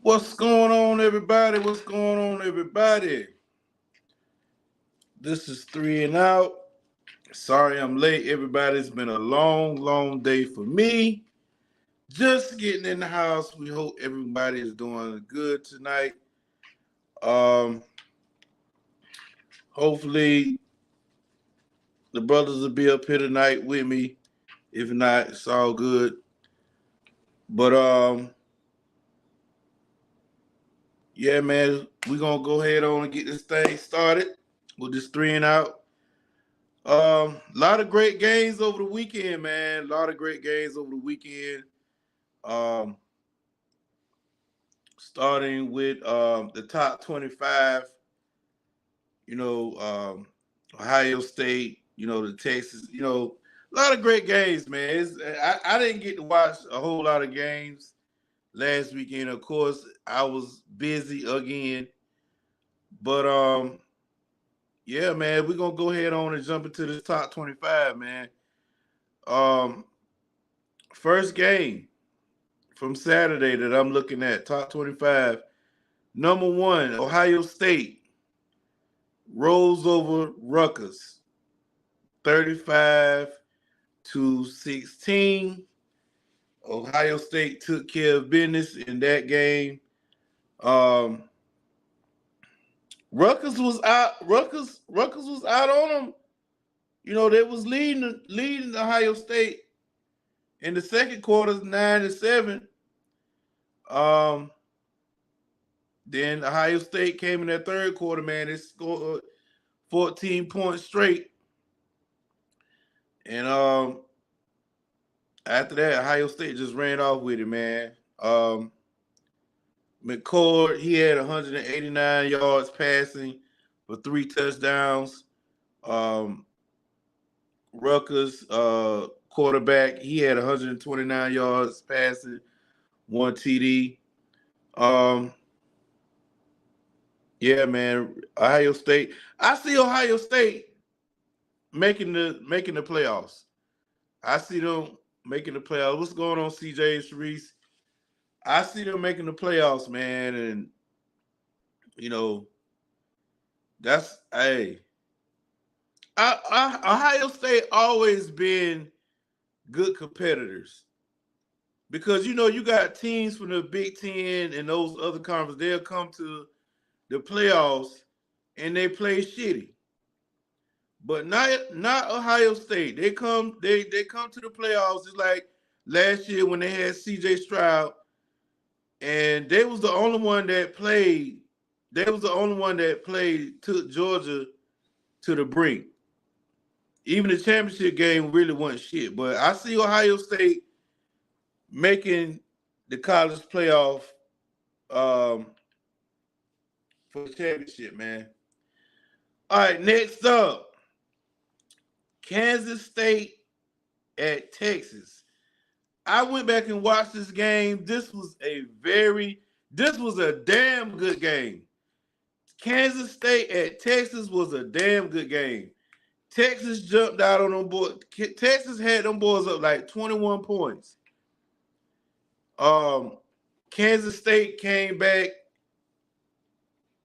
What's going on, everybody? What's going on, everybody? This is Three and Out. Sorry I'm late, everybody. It's been a long day for me. Just getting in the house. We hope everybody is doing good tonight. Hopefully the brothers will be up here tonight with me. If not, it's all good. But yeah, man, we're gonna go ahead on and get this thing started with this Three and Out. A lot of great games over the weekend, man. A lot of great games over the weekend. Um, Starting with the top 25, Ohio State, the Texas, a lot of great games, man. I didn't get to watch a whole lot of games last weekend. Of course, I was busy again. But yeah, man, we're gonna go ahead on and jump into this top 25, man. Um, First game from Saturday that I'm looking at, top 25. Number one, Ohio State rolls over Rutgers, 35-16. Ohio State took care of business in that game. Rutgers was out. Rutgers was out on them. They was leading Ohio State in the second quarter, 9-7. Then Ohio State came in that third quarter, man. They scored 14 points straight. And after that, Ohio State just ran off with it, man. McCord, he had 189 yards passing for 3 touchdowns. Rutgers quarterback, he had 129 yards passing, 1 TD. Yeah, man, Ohio State. I see Ohio State making the playoffs. I see them making the playoffs. What's going on, CJ and Shereese? I see them making the playoffs, man, and that's Ohio State always been good competitors because you got teams from the Big Ten and those other conferences. They'll come to the playoffs and they play shitty, but not Ohio State. They come to the playoffs just like last year when they had C.J. Stroud, and they was the only one that played. They was the only one that took Georgia to the brink. Even the championship game really wasn't shit, but I see Ohio State making the college playoff for the championship, man. All right, next up, Kansas State at Texas. I went back and watched this game. This was a damn good game. Kansas State at Texas was a damn good game. Texas jumped out on them boys. Texas had them boys up like 21 points. Kansas State came back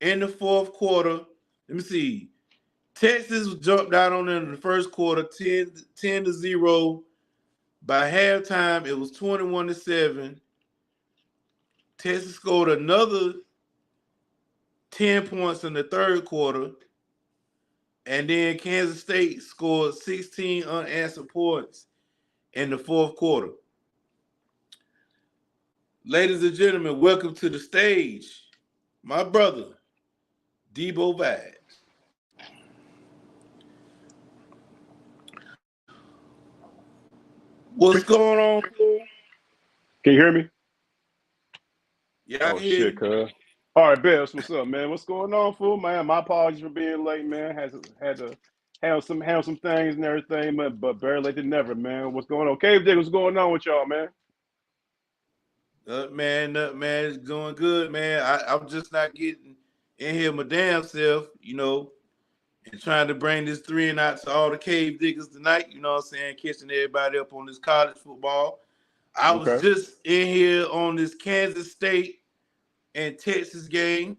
in the fourth quarter. Let me see. Texas jumped out on them in the first quarter, 10-0. By halftime, it was 21-7. Texas scored another 10 points in the third quarter. And then Kansas State scored 16 unanswered points in the fourth quarter. Ladies and gentlemen, welcome to the stage, my brother, DEBOE. What's going on, fool? Can you hear me? Yeah, I can hear you. Cuz. All right, Bells, what's up, man? What's going on, fool? Man, my apologies for being late, man. Had to handle some things and everything, but better late than never, man. What's going on? Cave Dig, what's going on with y'all, man? Man, it's doing good, man. I'm just not getting in here my damn self, and trying to bring this Three and Out to all the cave diggers tonight, you know what I'm saying, catching everybody up on this college football. I was just in here on this Kansas State and Texas game.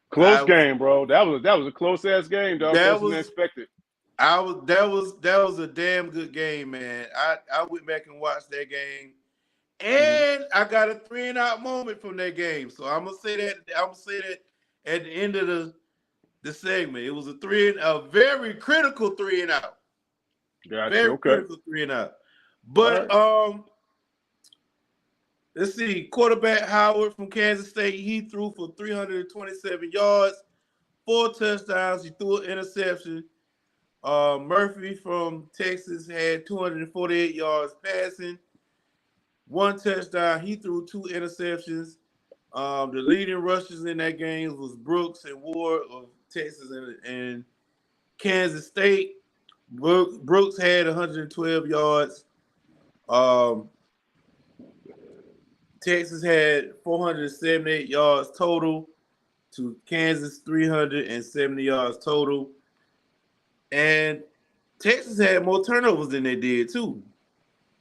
Close game, bro. That was a close ass game, dog. That Closer than was expected. that was a damn good game, man. I went back and watched that game, and I got a 3-and-out moment from that game. So I'm gonna say that at the end of the segment. It was a very critical 3-and-out. Gotcha. Very critical 3-and-out. But let's see. Quarterback Howard from Kansas State, he threw for 327 yards, 4 touchdowns. He threw an interception. Murphy from Texas had 248 yards passing, 1 touchdown. He threw 2 interceptions. The leading rushers in that game was Brooks and Ward of Texas and Kansas State. Brooks had 112 yards. Texas had 478 yards total to Kansas 370 yards total. And Texas had more turnovers than they did too.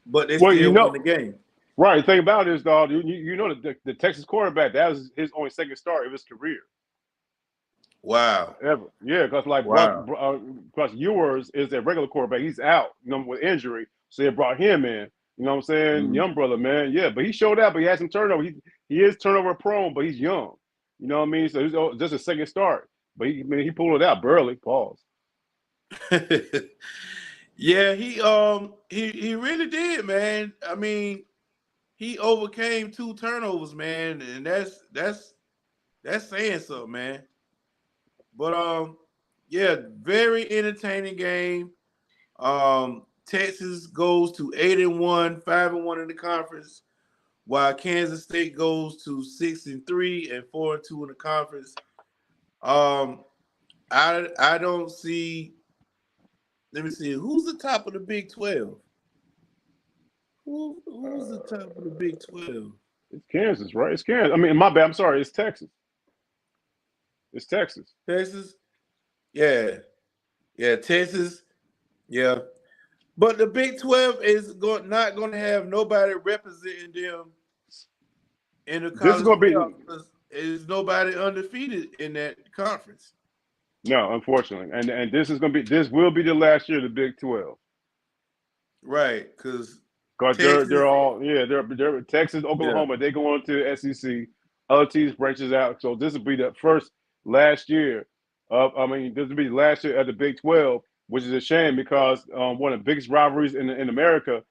But they still won the game. Right. The thing about it is, dog, you know the Texas quarterback, that was his only second start of his career. Wow. Ever. Yeah, because because Ewers is a regular quarterback. He's out, with injury. So they brought him in. You know what I'm saying? Young brother, man. Yeah, but he showed up, but he had some turnover. He is turnover prone, but he's young. You know what I mean? So he's just a second start. But he pulled it out barely. Pause. Yeah, he really did, man. I mean, he overcame 2 turnovers, man, and that's saying something, man. But yeah, very entertaining game. Texas goes to 8-1, 5-1 in the conference, while Kansas State goes to 6-3 and 4-2 in the conference. I don't see. Let me see. Who's the top of the Big 12? Who's the top of the Big 12? It's Kansas, right? It's Kansas. I mean, my bad. I'm sorry. It's Texas. It's Texas. Texas? Yeah. Yeah, Texas. Yeah. But the Big 12 is not going to have nobody representing them in the college playoffs. There's nobody undefeated in that conference. No, unfortunately. And this will be the last year of the Big 12. Right, because they're all they're Texas, Oklahoma, they go on to SEC, other teams branches out. So this will be the last year this will be the last year of the Big 12, which is a shame because one of the biggest rivalries in America,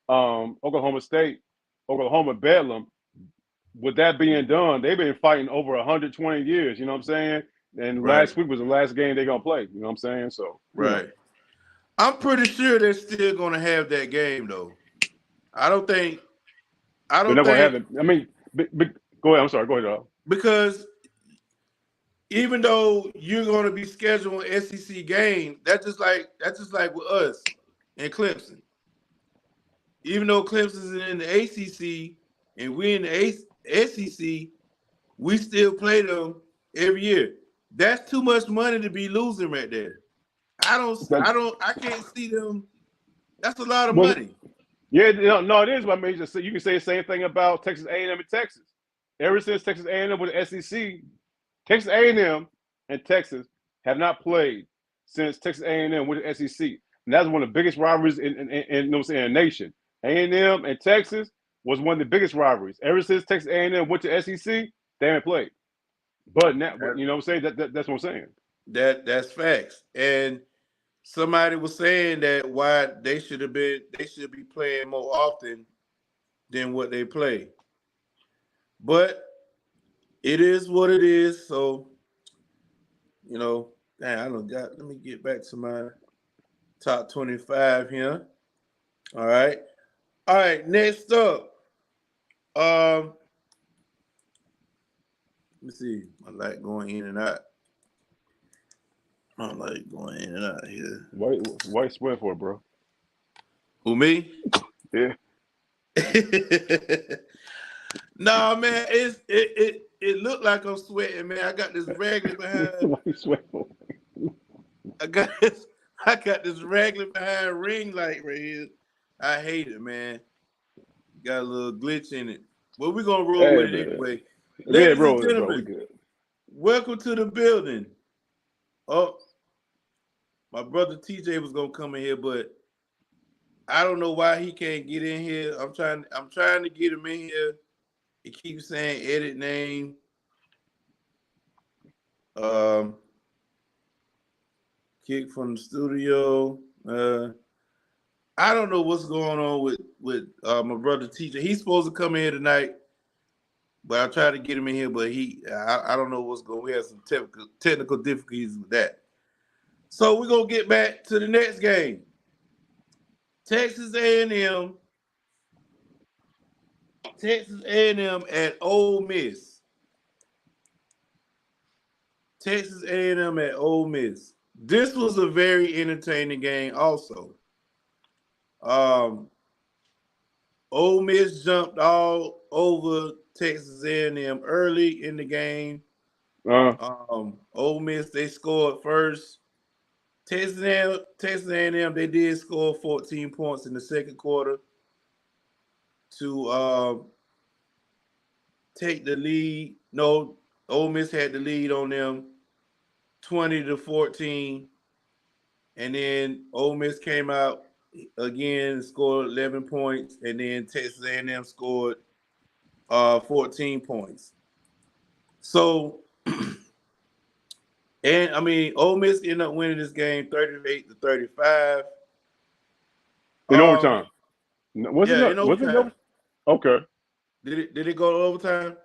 Oklahoma State, Oklahoma Bedlam, with that being done, they've been fighting over 120 years, you know what I'm saying? And last week was the last game they're gonna play, you know what I'm saying? So I'm pretty sure they're still gonna have that game though. I don't think they're not gonna have it. I mean, go ahead. I'm sorry. Go ahead, dog. Because even though you're going to be scheduling an SEC game, that's just like with us and Clemson. Even though Clemson's in the ACC and we're in the SEC, we still play them every year. That's too much money to be losing right there. I can't see them. That's a lot of money. Yeah, no, it is. I mean, you can say the same thing about Texas A&M and Texas. Ever since Texas A&M with the SEC, Texas A&M and Texas have not played since Texas A&M with the SEC, and that's one of the biggest rivalries in the nation. A&M and Texas was one of the biggest rivalries. Ever since Texas A&M went to SEC, they haven't played. But now, you know what I'm saying? That's what I'm saying. That's facts. And somebody was saying that why they should be playing more often than what they play. But it is what it is. So, let me get back to my top 25 here. All right. Next up. Let me see. I like going in and out. I don't like going in and out here. Why you sweating for it, bro? Who, me? Yeah. Nah, man, it looked like I'm sweating, man. I got this raglan behind. Why you sweating for it? I got this raglan behind ring light right here. I hate it, man. Got a little glitch in it. Well, we're gonna roll Hey, with it man. anyway. Yeah, Ladies and bro, we gentlemen, good. welcome to the building. Oh, my brother TJ was gonna come in here, but I don't know why he can't get in here. I'm trying to get him in here. He keeps saying edit name. Kick from the studio. I don't know what's going on with my brother TJ. He's supposed to come in here tonight, but I tried to get him in here, but I don't know what's going. We have some technical difficulties with that. So we're gonna get back to the next game. Texas A&M. Texas A&M at Ole Miss. Texas A&M at Ole Miss. This was a very entertaining game also. Ole Miss jumped all over Texas A&M early in the game. Ole Miss, they scored first. Texas A&M, they did score 14 points in the second quarter to take the lead. No, Ole Miss had the lead on them 20-14. And then Ole Miss came out again and scored 11 points. And then Texas A&M scored 14 points. So, and I mean, Ole Miss ended up winning this game 38-35. In overtime. Was yeah, it? in overtime. Okay. Did it go to overtime?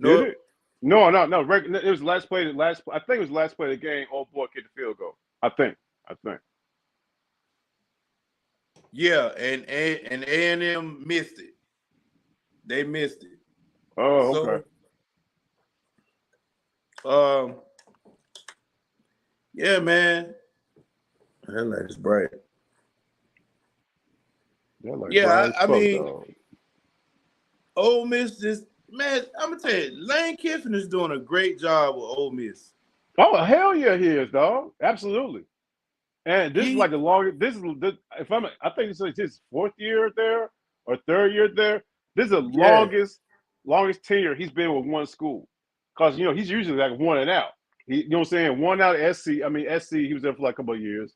Did it? No. It was last play. I think it was last play of the game. Old boy kicked the field goal. I think. Yeah, and A&M missed it. They missed it. Oh, okay. So, yeah, man. That light is bright. Yeah, I mean, Ole Miss just, man, I'm gonna tell you, Lane Kiffin is doing a great job with Ole Miss. Oh, hell yeah, he is, dog. Absolutely. And this is like the longest. I think it's like his fourth year there or third year there. This is the longest tenure he's been with one school. Because he's usually like one and out. You know what I'm saying? One out of SC. I mean SC. He was there for like a couple of years.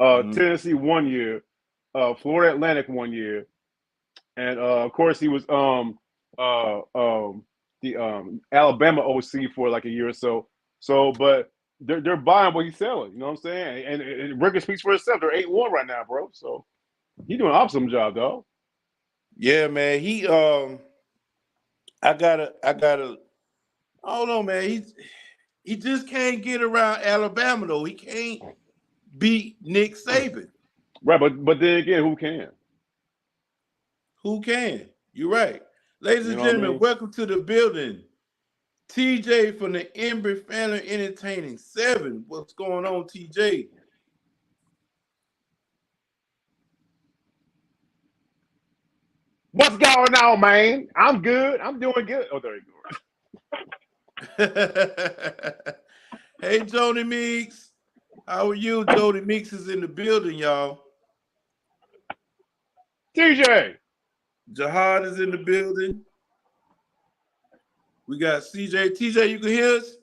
Tennessee 1 year. Florida Atlantic 1 year, and of course he was the Alabama OC for like a year or so. So, but they're buying what he's selling. You know what I'm saying? And record speaks for itself. They're 8-1 right now, bro. So he's doing an awesome job, dog. Yeah, man. I gotta. I don't know, man. He just can't get around Alabama though. He can't beat Nick Saban. Right, but then again, who can? Who can? You're right. Ladies and gentlemen, welcome to the building. TJ from the EmbryFamily Entertaining 7. What's going on, TJ? What's going on, man? I'm good. I'm doing good. Oh, there you go. Hey, Jody Meeks. How are you? Jody Meeks is in the building, y'all. TJ. Jihad is in the building. We got CJ. TJ, you can hear us?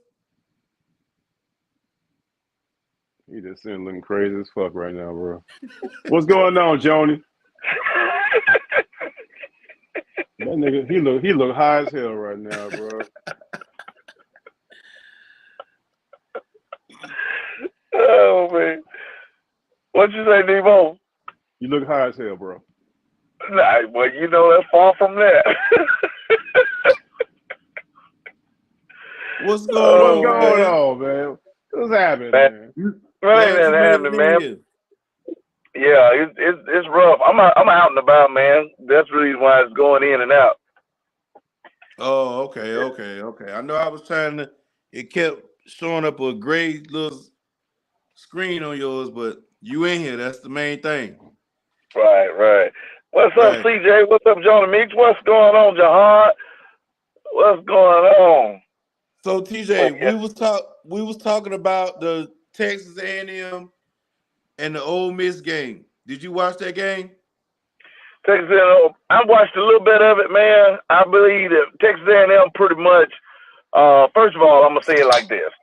He just sitting looking crazy as fuck right now, bro. What's going on, Joni? That nigga, he look high as hell right now, bro. Oh man, what you say, DEBOE? You look high as hell, bro. Nah, well, that's far from that. What's going on, man? What's happening, man? What ain't that happening, man? Yeah, it's rough. I'm out and about, man. That's the reason why it's going in and out. Oh, okay. I know I was trying to. It kept showing up a gray little screen on yours, but you in here. That's the main thing. Right. What's up, CJ? What's up, Jonah Meeks? What's going on, Jihad? What's going on? So TJ, we was talking about the Texas A&M and the Ole Miss game. Did you watch that game? Texas A&M. I watched a little bit of it, man. I believe that Texas A&M pretty much. First of all, I'm gonna say it like this.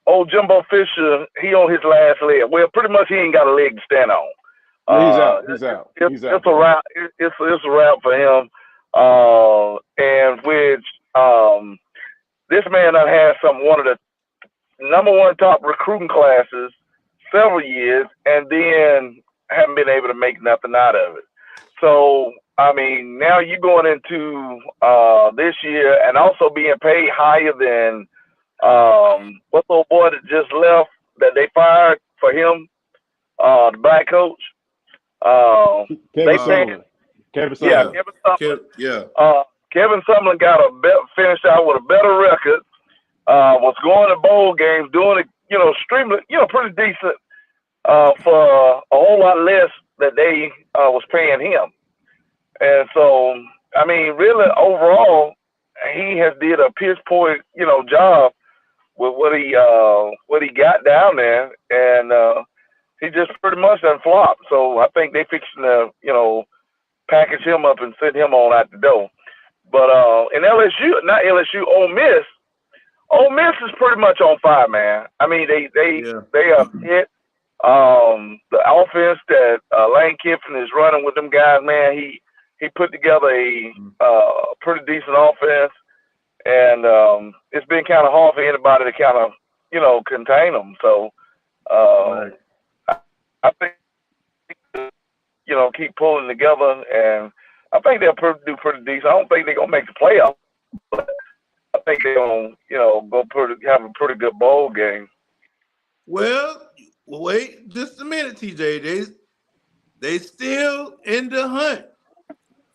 Old Jimbo Fisher, he on his last leg. Well, pretty much he ain't got a leg to stand on. He's out. He's out. It's a wrap. It's a wrap for him. And which this man done had one of the #1 top recruiting classes several years, and then haven't been able to make nothing out of it. So I mean, now you're going into this year and also being paid higher than what's the old boy that just left that they fired for him, the black coach. Kevin Sumlin. Kevin Sumlin. Kevin Sumlin finished out with a better record. Was going to bowl games, doing it, extremely, pretty decent for a whole lot less that they was paying him. And so, I mean, really, overall, he has did a piss poor, job with what he got down there, and he just pretty much done flopped. So I think they fixing to, package him up and send him on out the door. But in LSU, not LSU, Ole Miss is pretty much on fire, man. I mean, they are hit. The offense that Lane Kiffin is running with them guys, man, he put together a pretty decent offense, and it's been kind of hard for anybody to kind of, contain them. So I think, keep pulling together, and I think they'll do pretty decent. I don't think they're going to make the playoffs, but I think they're going to, have a pretty good bowl game. Well, wait just a minute, TJ. They still in the hunt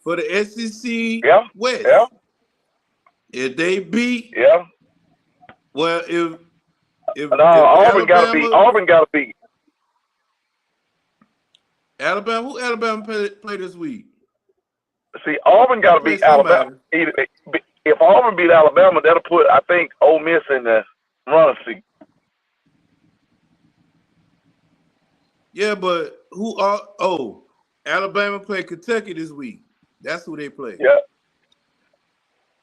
for the SEC West. Yeah. If they beat, well, if Auburn got to beat. Alabama, who Alabama play this week? See, Auburn got to beat Alabama. If Auburn beat Alabama, that'll put, I think, Ole Miss in the running seat. Yeah, but Alabama play Kentucky this week. That's who they play. Yeah.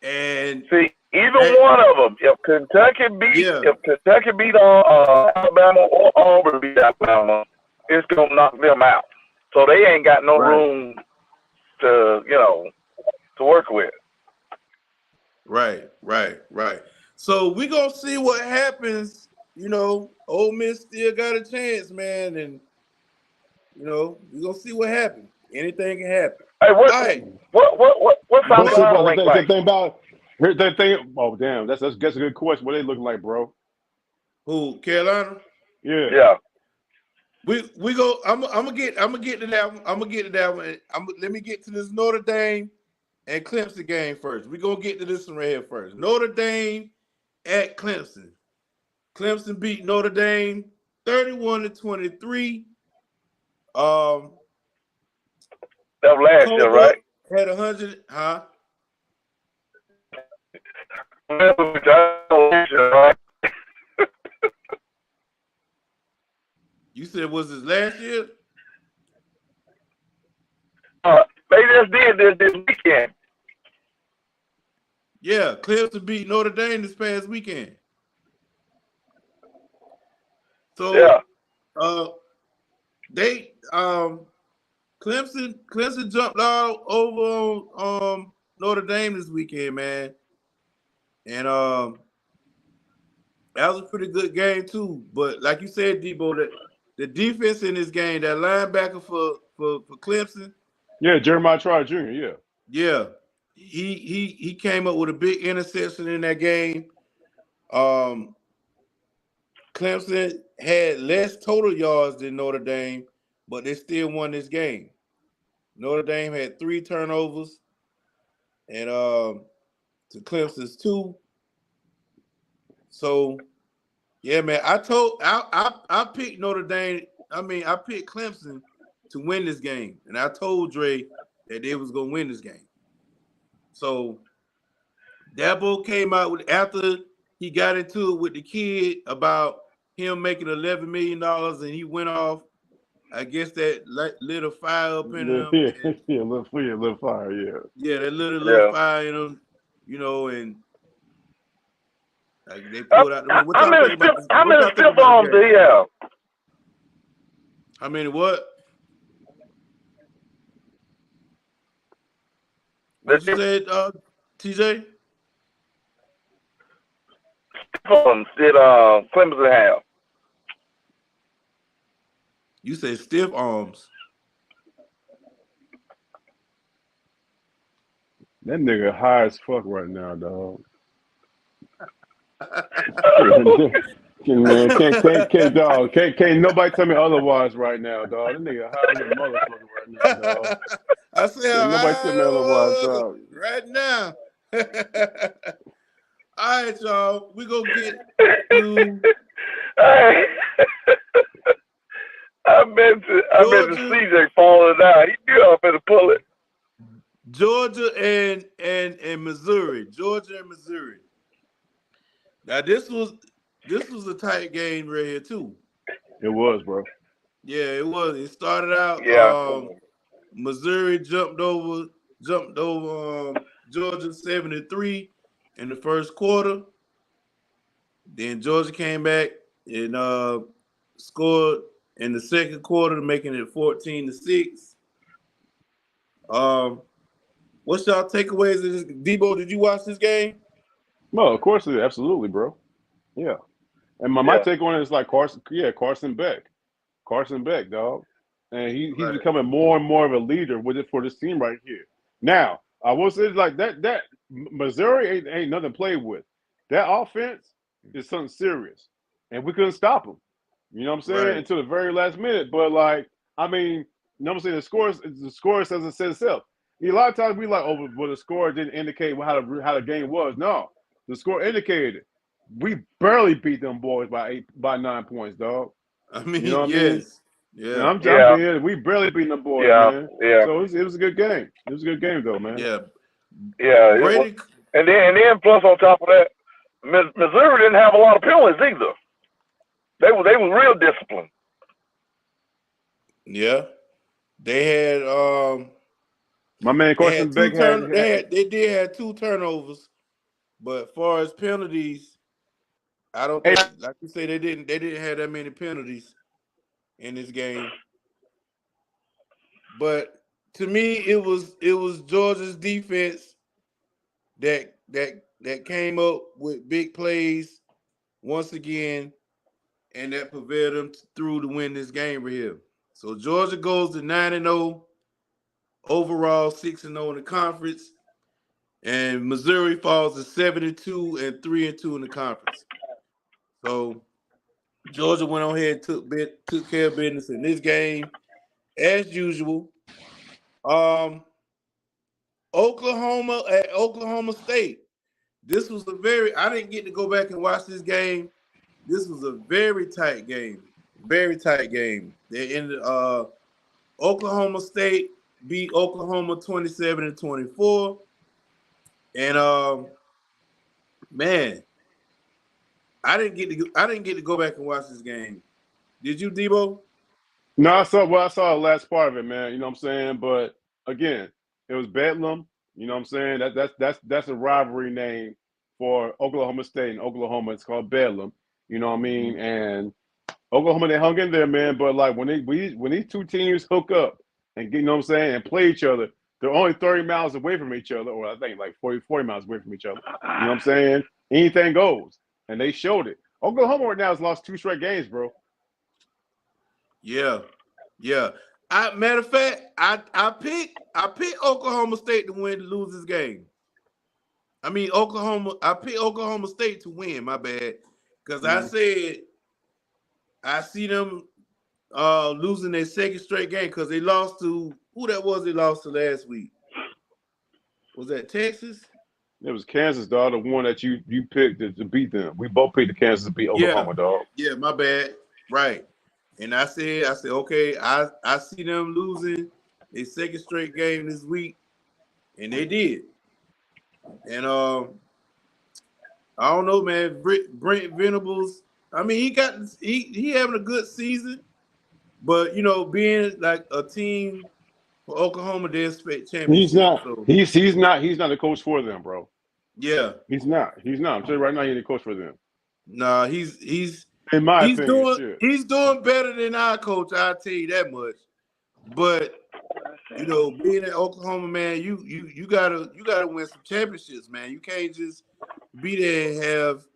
And see, either one of them, if Kentucky beat Alabama or Auburn beat Alabama, it's gonna knock them out. So they ain't got no room to work with. Right. So we gonna see what happens. Ole Miss still got a chance, man, and we're gonna see what happens. Anything can happen. Hey, what South Carolina rank like? Oh damn, that's a good question. What they looking like, bro? Who, Carolina? Yeah. We go. I'm gonna get to that one. Let me get to this Notre Dame and Clemson game first. We're gonna get to this one right here first. Notre Dame at Clemson. Clemson beat Notre Dame 31-23. That was last year, right? Had 100, huh? You said was this last year? They just did this weekend. Yeah, Clemson beat Notre Dame this past weekend. So they Clemson jumped all over on Notre Dame this weekend, man. And that was a pretty good game too. But like you said, DEBOE, that the defense in this game, that linebacker for Clemson. Yeah, Jeremiah Trotter Jr., Yeah. He came up with a big interception in that game. Clemson had less total yards than Notre Dame, but they still won this game. Notre Dame had 3 turnovers, and to Clemson's 2. So, yeah, man, I picked Notre Dame. I picked Clemson to win this game, and I told Dre that they was gonna win this game. So, DEBOE came out with, after he got into it with the kid about him making $11 million, and he went off I guess that lit a fire up in them. Yeah, And, yeah, little fire, yeah. Yeah, that little fire in them, you know, and like, they pulled out the win. How many stiff arms do he have? How many what? What you said, TJ? Stiff arms did Clemson have? You said stiff arms. That nigga high as fuck right now, dog. Man, can't nobody tell me otherwise right now, dog. That nigga high as a motherfucker right now, dog. I said, can't nobody tell me otherwise, dog. Right now. All right, y'all. We gonna get to. I meant to CJ falling out. He knew I was gonna pull it. Georgia and Missouri. Georgia and Missouri. Now this was a tight game right here too. It was, bro. Yeah, it was. It started out. Missouri jumped over Georgia 7-3 in the first quarter. Then Georgia came back and scored in the second quarter, making it 14-6. What's y'all takeaways of this? DEBOE, did you watch this game? No, of course, absolutely, bro. Yeah. And my take on it is like Carson Beck. Carson Beck, dog. And he's becoming more and more of a leader with it for this team right here. Now, I will say like that Missouri ain't nothing to play with. That offense is something serious. And we couldn't stop them. You know what I'm saying? Right. Until the very last minute. But like, I mean, you know what I'm saying? The score doesn't say itself. A lot of times we like, oh, well, the score didn't indicate how the game was. No, the score indicated it. We barely beat them boys by 9 points, dog. I mean, you know what I mean? Yeah. We barely beat them boys, man. Yeah. So it was a good game. It was a good game, though, man. Yeah. Brady. And then plus on top of that, Missouri didn't have a lot of penalties either. They were real disciplined. Yeah. They had my man Carson Beck they did have 2 turnovers, but as far as penalties, I don't think, like you say, they didn't have that many penalties in this game. But to me, it was Georgia's defense that came up with big plays once again, and that prevailed them through to win this game right here. So Georgia goes to 9-0 overall, 6-0 in the conference, and Missouri falls to 7-2 and 3-2 in the conference. So Georgia went on ahead and took care of business in this game as usual. Oklahoma at Oklahoma State. This was I didn't get to go back and watch this game. This was a very tight game. Very tight game. They ended Oklahoma State beat Oklahoma 27-24. And man, I didn't get to go back and watch this game. Did you, DEBOE? No, I saw the last part of it, man. You know what I'm saying? But again, it was Bedlam. You know what I'm saying? That's a rivalry name for Oklahoma State and Oklahoma. It's called Bedlam. You know what I mean? And Oklahoma, they hung in there, man. But like when these two teams hook up and you know what I'm saying, and play each other, they're only 30 miles away from each other, or I think like 40 miles away from each other. You know what I'm saying? Anything goes. And they showed it. Oklahoma right now has lost 2 straight games, bro. Yeah. Matter of fact, I picked Oklahoma State to lose this game. I mean I picked Oklahoma State to win, my bad. Because I said I see them losing their second straight game because they lost to who that was they lost to last week. Was that Texas? It was Kansas, dog, the one that you picked to beat them. We both picked the Kansas to beat Oklahoma, dog. Yeah, my bad. Right. And I said, okay, I see them losing a second straight game this week, and they did. And I don't know, man. Brent Venables. I mean, he having a good season, But you know, being like a team for Oklahoma, they expect championship. He's not. So. He's not. He's not the coach for them, bro. Yeah, he's not. I'm telling you right now, he's the coach for them. Nah, he's in my opinion, he's doing better than our coach. I'll tell you that much. But you know, being at Oklahoma, man, you gotta win some championships, man. You can't just be there and have,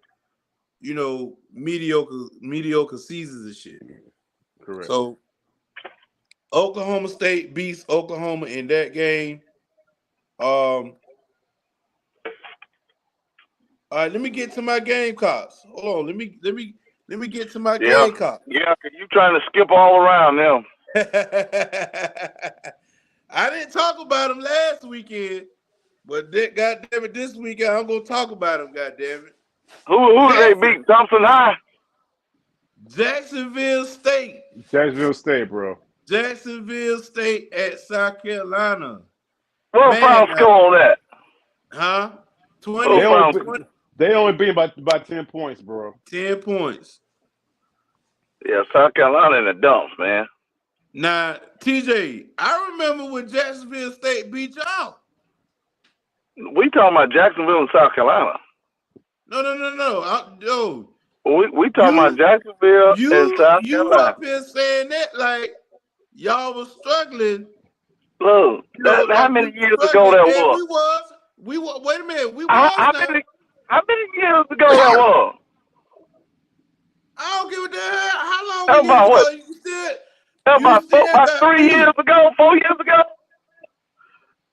you know, mediocre seasons and shit. Correct. So Oklahoma State beats Oklahoma in that game. All right, let me get to my Gamecocks. Hold on, let me get to my Gamecocks. Yeah, you trying to skip all around now. I didn't talk about them last weekend, but goddamn it, this weekend I'm gonna talk about them. Goddamn it. Who did they beat? Thompson High. Jacksonville State. Jacksonville State, bro. Jacksonville State at South Carolina. What final score on that? Huh? 20. They only beat by 10 points, bro. 10 points. Yeah, South Carolina in the dumps, man. Now, TJ, I remember when Jacksonville State beat y'all. We talking about Jacksonville and South Carolina. No. We talking about Jacksonville and South Carolina. You up here saying that like y'all was struggling. Look, how many years ago that was? We was. Wait a minute. How many years ago that was? I don't give a damn. How long about ago what? you said? About 3 years ago, 4 years ago.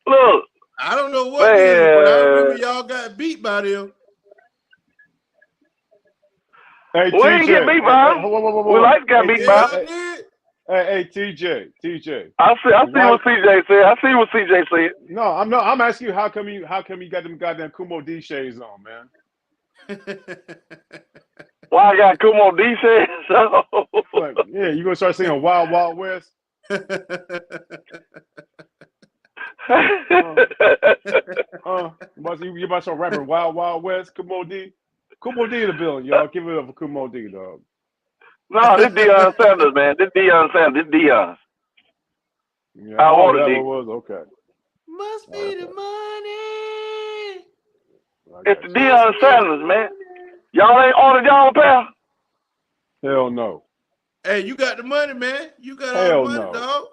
Look. I don't know what year, but I remember y'all got beat by them. Hey, we ain't get beat by them. We like got beat by them. Hey, TJ. I see what CJ said. I see what CJ said. No, I'm asking you how come you got them goddamn Kumo D shades on, man? Why I got Kumo D shades on? Like, yeah, you gonna start singing Wild Wild West? You about to start rapping Wild Wild West? Kumo D in the building, y'all. Give it up for Kumo D, dog. No, this Deion Sanders, man. This Deion Sanders. This Deion. Yeah, I was okay. Must be the money. It's the Deion Sanders, man. Y'all ain't ordered y'all a pair? Hell no. Hey, you got the money, man. You got all the money, dog.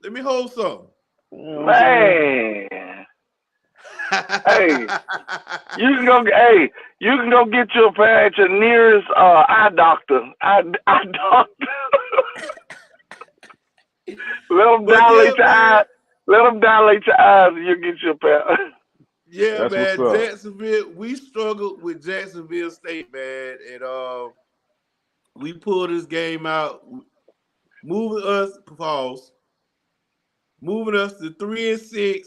Let me hold some. Man. Hey, you can go get your pair at your nearest eye doctor. Eye doctor. Let them dilate your eyes. Let them dilate your eyes, and you get your pair. Yeah, that's man. Jacksonville. We struggled with Jacksonville State, man, and we pulled this game out, moving us to 3-6,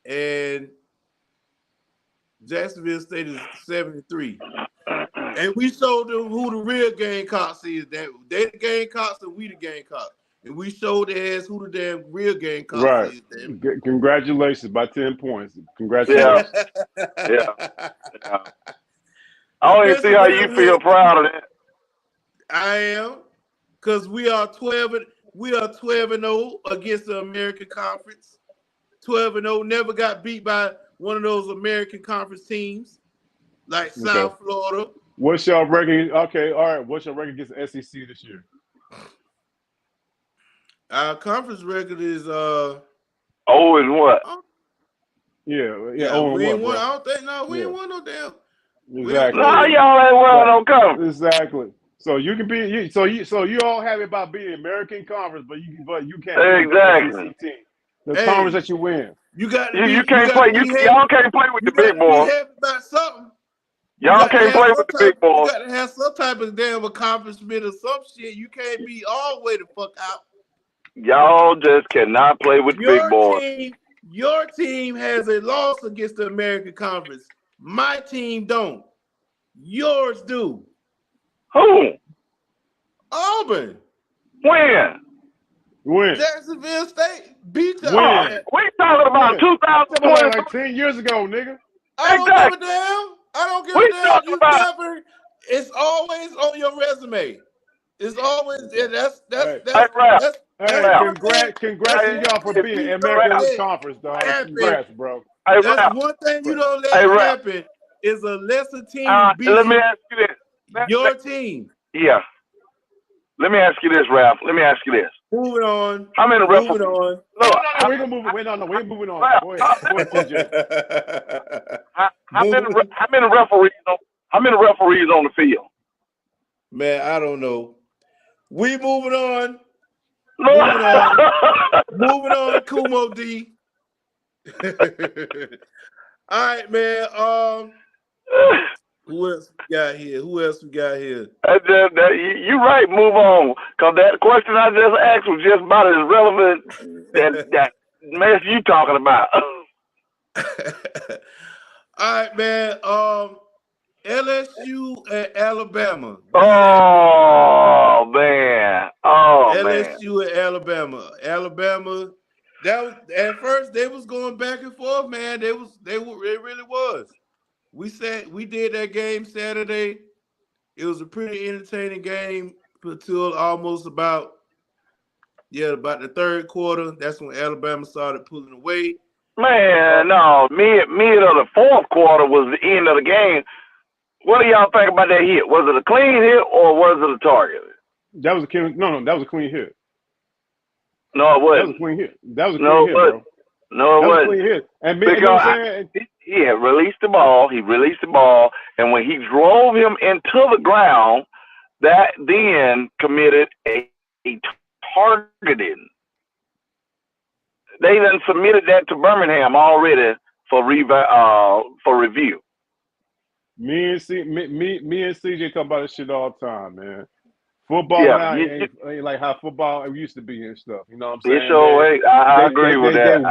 and Jacksonville State is 7-3. And we showed them who the real Gamecocks is. That they the Gamecocks and we the Gamecocks. And we showed their ass who the damn real Gamecocks is. Damn. Congratulations by 10 points. Congratulations. Yeah. I don't even see how you feel proud of that. I am, because we are 12-0 against the American Conference. 12-0, never got beat by one of those American Conference teams like South Florida. What's your record? Okay, all right. What's your record against the SEC this year? Our conference record is 0 and what? Yeah. We ain't won. I don't think we ain't won no damn. Exactly. No, y'all ain't won no conference. Exactly. So you can be so you all have it about being American Conference, but you can't. Exactly. The conference that you win. You can't play. Y'all can't play with the big boys. About something. Y'all can't play with the big boys. You got to have some type of damn accomplishment or some shit. You can't be all the way the fuck out. Y'all just cannot play with the big boys. Your team has a loss against the American Conference. My team don't. Yours do. Who? Auburn. When? Jacksonville State beat y'all. We talking about 2020. Like 10 years ago, nigga. I don't give a damn. I don't give a damn. It's always on your resume. It's always that's congrats to y'all for being in American Conference, dog. Congrats, bro. That's one thing you don't let happen is a lesser team beating let me ask you this. your team. Yeah. Let me ask you this, Ralph. Let me ask you this. Moving on. I'm in a referee. Moving on. No, we're gonna move. Wait, no, we're moving on. Go ahead, TJ. I'm in a referees on the field. Man, I don't know. We moving on. No. Moving on, Kumo D. All right, man. Who else we got here? You right. Move on, cause that question I just asked was just about as relevant that mess you talking about. All right, man. LSU and Alabama. Oh man. LSU and Alabama. Alabama. That was at first they was going back and forth, man. It really was. We did that game Saturday. It was a pretty entertaining game until almost about the third quarter. That's when Alabama started pulling away. Man, no, mid of the fourth quarter was the end of the game. What do y'all think about that hit? Was it a clean hit or was it a target? That was a clean. No, that was a clean hit. No, it wasn't. That was a clean hit. That was a clean hit, bro. No, it wasn't. Clean hit. And because he had released the ball. He released the ball, and when he drove him into the ground, that then committed a targeting. They then submitted that to Birmingham already for review. Me and CJ talk about this shit all the time, man. Football now ain't like how football used to be and stuff. You know what I'm saying? I agree with that.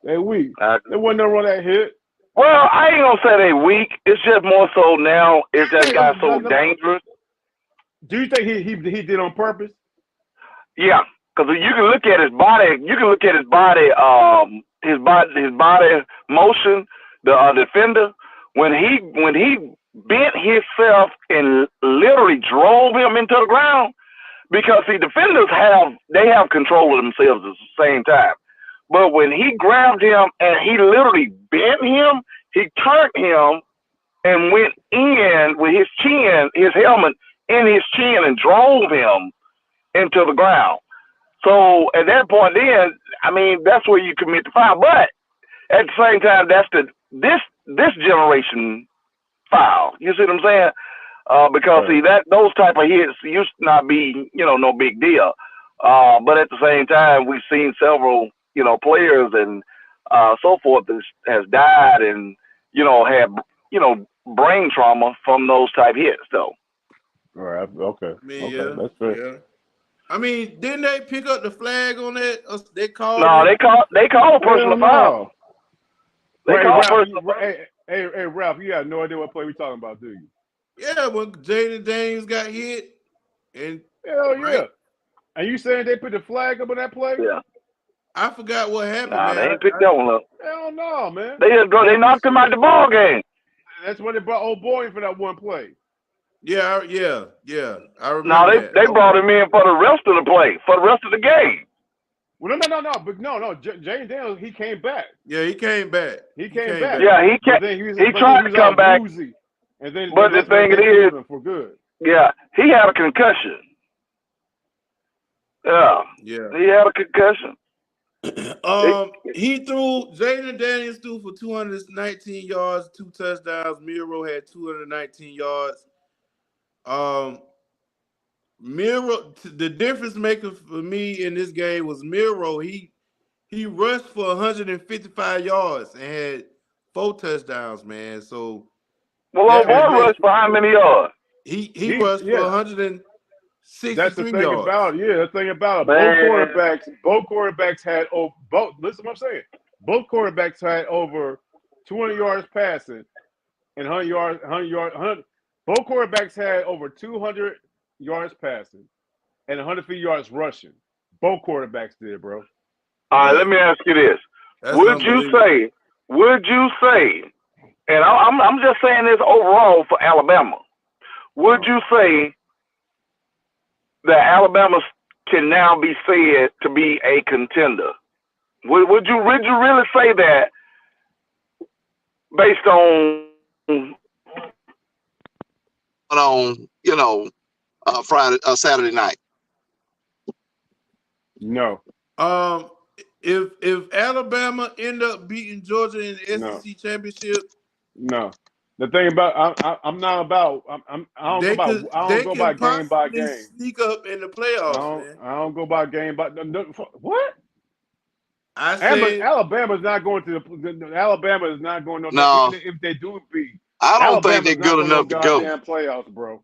They're weak. There wasn't no run that hit. Well, I ain't gonna say they weak. It's just more so now. It's just got so dangerous. Do you think he did on purpose? Yeah, because you can look at his body. You can look at his body motion. The defender when he bent himself and literally drove him into the ground, because the defenders have control of themselves at the same time. But when he grabbed him and he literally bent him, he turned him and went in with his helmet in his chin and drove him into the ground. So at that point then, I mean, that's where you commit the foul. But at the same time, that's this generation foul. You see what I'm saying? Because those type of hits used to not be, no big deal. But at the same time, we've seen several, players and so forth that has died and, had, brain trauma from those type hits though. All right. Okay. That's fair. Yeah. I mean, didn't they pick up the flag on that? They called. No, they called a personal foul. Hey, Ralph, you have no idea what play we talking about, do you? Yeah, when Jaden Daniels got hit, and yeah. And you saying they put the flag up on that play? Yeah. I forgot what happened. Nah, man. They ain't picked that one up. Hell no, man. They knocked him out the ball game. That's when they brought old boy in for that one play. Yeah. I remember. No, they brought him in for the rest of the play, for the rest of the game. Well, no. Jaden Daniels, he came back. Yeah, he came back. He came back. Yeah, he tried to come back. And then, but the thing is, for good. Yeah, he had a concussion. Yeah, he had a concussion. Jaden Daniels threw for 219 yards, 2 touchdowns. Miro had 219 yards. Miro, the difference maker for me in this game was Miro. He rushed for 155 yards and had 4 touchdowns, man. So boy rushed for how many yards? He rushed for 163 That's the thing yards. about it. Yeah, the thing about it. Both quarterbacks had listen what I'm saying. Both quarterbacks had over 200 yards passing and 100 yards. Both quarterbacks had over 200 yards passing and 150 yards rushing. Both quarterbacks did, bro. All right, let me ask you this. Would you say, and I'm just saying this overall for Alabama, would you say that Alabama can now be said to be a contender? Would you really say that based on Saturday night? No. If Alabama end up beating Georgia in the SEC championship, no. The thing about I'm not about I don't go by game by game. Sneak up in the playoffs, man. I don't go by game by what? I say Alabama's not going to the Alabama is not going to No. if they do beat. I don't Alabama's think they're good enough to go. Goddamn playoffs, bro.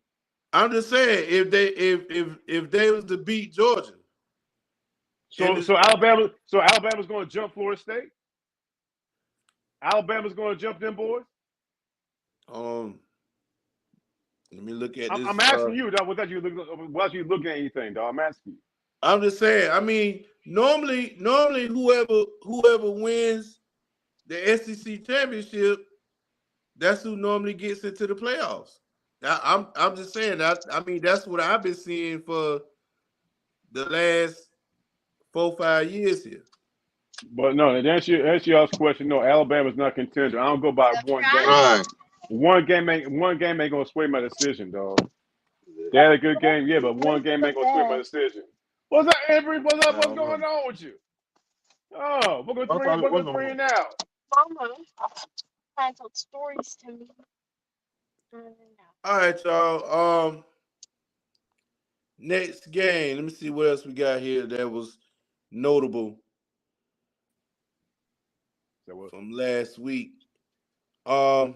I'm just saying if they was to beat Georgia. So Alabama's going to jump Florida State. Alabama's going to jump them boys. Let me look at this. I'm asking you, dog. Without you looking at anything, dog. I'm asking you. I'm just saying. I mean, normally, whoever wins the SEC championship, that's who normally gets into the playoffs. I'm just saying. I mean, that's what I've been seeing for the last 4-5 years here. But no, to answer y'all's question, no, Alabama's not contender. I don't go by one game. Right. One game ain't gonna sway my decision, dog. They had a good game, yeah, but one game ain't gonna sway my decision. What's up, Embry? What's up? What's going on with you? Oh, we're going 3 and out. Mama told stories to me. All right, y'all. Next game. Let me see what else we got here that was notable from last week. Florida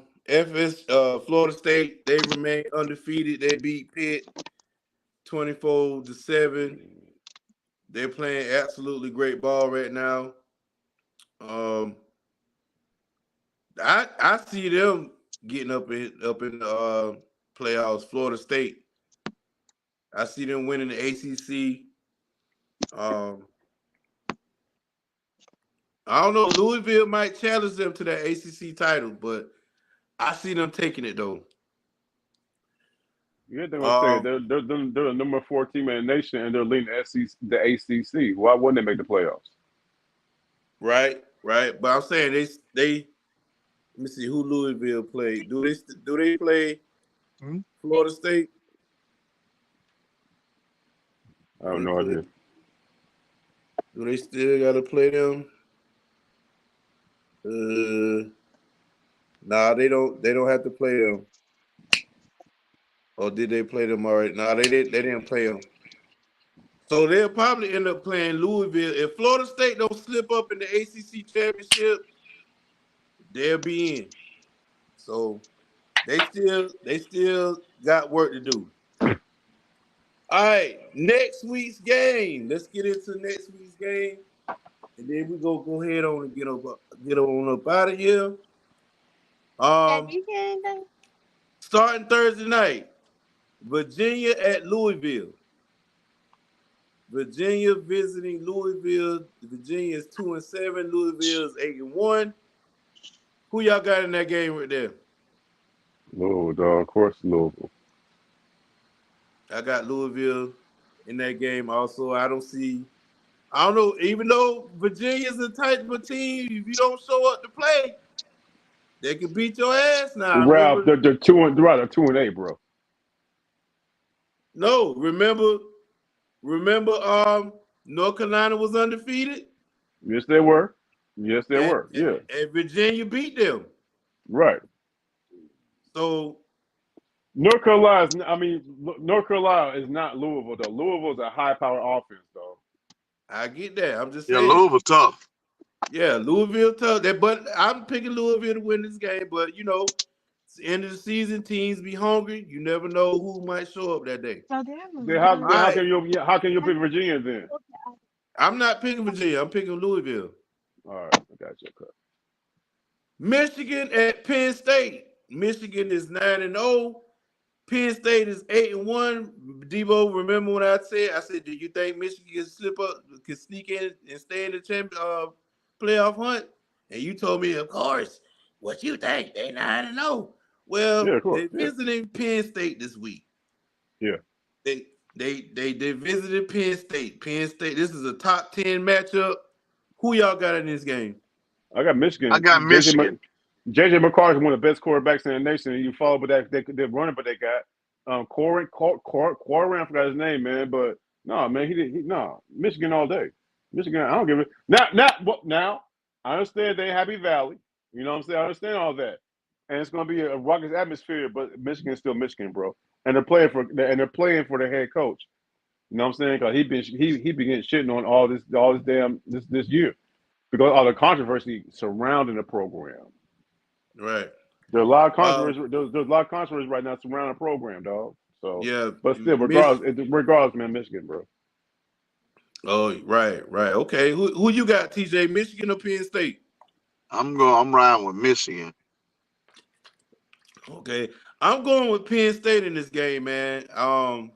State, they remain undefeated. They beat Pitt 24-7. They're playing absolutely great ball right now. I see them getting up in the playoffs. Florida State. I see them winning the ACC. I don't know. Louisville might challenge them to that ACC title, but I see them taking it though. Yeah, they're gonna say they're the number 4 team in the nation, and they're leading the ACC. Why wouldn't they make the playoffs? Right. But I'm saying they. Let me see who Louisville played. Do they play Florida State? I have no idea. Do they still got to play them? Nah, they don't have to play them. Or did they play them already? Nah, they didn't play them. So they'll probably end up playing Louisville. If Florida State don't slip up in the ACC championship, they'll be in. So they still got work to do. All right, next week's game. Let's get into next week's game, and then we go ahead on and get on up out of here. Starting Thursday night, Virginia at Louisville. Virginia visiting Louisville. Virginia is 2-7. Louisville is 8-1. Who y'all got in that game right there? Louisville, dog. Of course, Louisville. I got Louisville in that game also. I don't know, even though Virginia's a type of team, if you don't show up to play, they can beat your ass now. Ralph, they're 2-8, bro. No, remember, North Carolina was undefeated? Yes, they were. Yeah. And Virginia beat them. Right. So North Carolina is not Louisville, though. Louisville's a high-power offense, though. I get that. I'm just saying. Yeah, Louisville tough. Yeah, Louisville tough. But I'm picking Louisville to win this game. But, it's the end of the season. Teams be hungry. You never know who might show up that day. How can you pick Virginia then? I'm not picking Virginia. I'm picking Louisville. All right, I got you. Michigan at Penn State. Michigan is 9-0. Penn State is 8-1. DEBOE, remember when I said, do you think Michigan can sneak in and stay in the playoff hunt? And you told me, of course. What you think? They 9-0. Well, they're visiting Penn State this week. Yeah. They visited Penn State. Penn State. This is a top 10 matchup. Who y'all got in this game? I got Michigan. I got Michigan. JJ McCarthy is one of the best quarterbacks in the nation. You follow with that they running, but they got Corin, I forgot his name, man. But no, man, no Michigan all day. Michigan, I don't give it. Now I understand they Happy Valley. You know what I'm saying? I understand all that, and it's going to be a ruckus atmosphere. But Michigan is still Michigan, bro. And they're playing for their head coach. You know what I'm saying? Because he been getting shitting on all this this year because all the controversy surrounding the program. Right. There's a lot of controversy. There's a lot of controversy right now surrounding the program, dog. So yeah, but still, regardless, man, Michigan, bro. Oh, right. Okay, who you got, TJ? Michigan or Penn State? I'm riding with Michigan. Okay, I'm going with Penn State in this game, man. I'm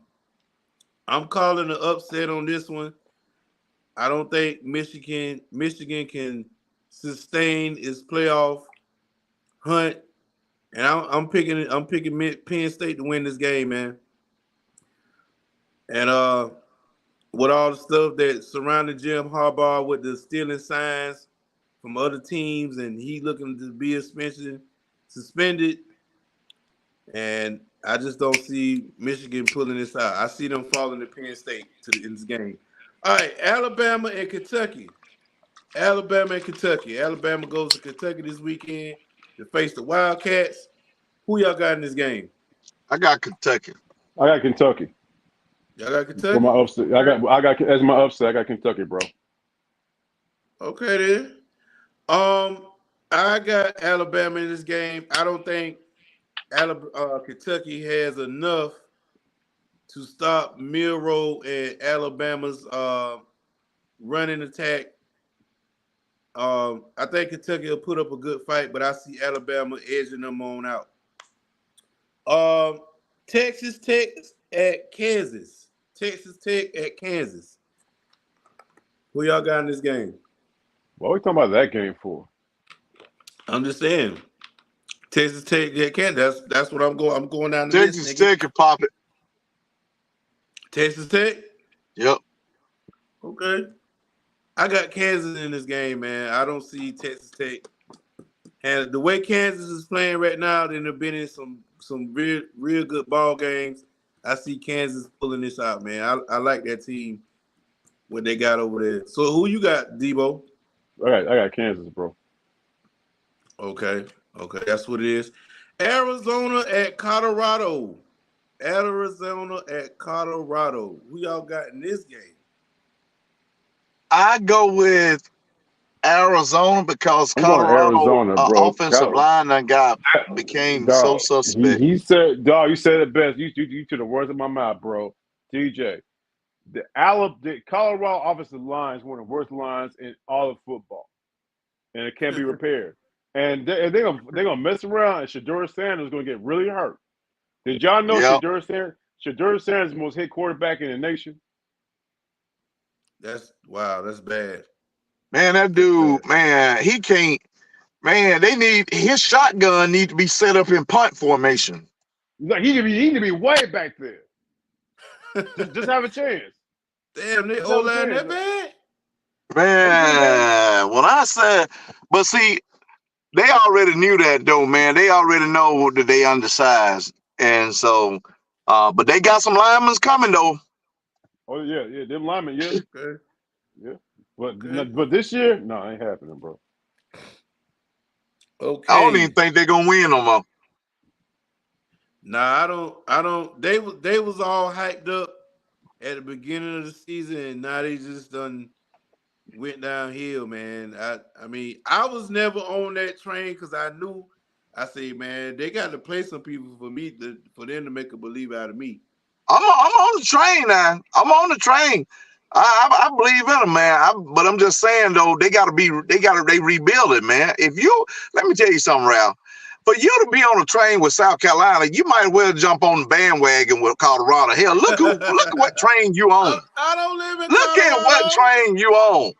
calling an upset on this one. I don't think Michigan can sustain its playoff hunt, and I'm picking Penn State to win this game, man. And with all the stuff that surrounded Jim Harbaugh with the stealing signs from other teams, and he looking to be suspended, and I just don't see Michigan pulling this out. I see them falling to Penn State in this game. All right, Alabama and Kentucky. Alabama goes to Kentucky this weekend to face the Wildcats. Who y'all got in this game? I got Kentucky. I got Kentucky. Y'all got Kentucky? For my upset. I got as my upset. I got Kentucky, bro. Okay then. I got Alabama in this game. I don't think Kentucky has enough to stop Milroe and Alabama's running attack. I think Kentucky will put up a good fight, but I see Alabama edging them on out. Texas Tech at Kansas. Texas Tech at Kansas. Who y'all got in this game? What are we talking about that game for? I'm just saying. Texas Tech at Kansas. That's what I'm going. I'm going down to Texas Tech can pop it. Texas Tech? Yep. Okay. I got Kansas in this game, man. I don't see Texas Tech. And the way Kansas is playing right now, then they've been in some real good ball games. I see Kansas pulling this out, man. I like that team, what they got over there. So who you got, DEBOE? I got Kansas, bro. Okay, that's what it is. Arizona at Colorado. Who y'all got in this game? I go with Arizona because Colorado offensive line became so suspect. He said, dog, you said it best. You took the words of my mouth, bro. DJ. The Colorado offensive line is one of the worst lines in all of football. And it can't be repaired. And they're gonna mess around, and Shedeur Sanders is gonna get really hurt. Did y'all know Shedeur Sanders is the most hit quarterback in the nation? That's bad. Man, that dude, man, he can't. Man, his shotgun need to be set up in punt formation. Like he need to be way back there. just have a chance. Damn, they O-line that bad? Man, when I said, but see, they already knew that though, man. They already know that they undersized, and so, but they got some linemen coming though. Oh yeah, them linemen, yeah, okay. Yeah. But this year, no, ain't happening, bro. Okay. I don't even think they're gonna win no more. Nah, I don't. They was all hyped up at the beginning of the season, and now they just done went downhill, man. I mean, I was never on that train because I knew. I say, man, they got to play some people for them to make a believer out of me. I'm on the train now. I'm on the train. I believe in them, man. But I'm just saying though, they rebuild it, man. Let me tell you something, Ralph. For you to be on a train with South Carolina, you might as well jump on the bandwagon with Colorado. Hell, look what train you own. I don't live in Colorado. Look at what train you own.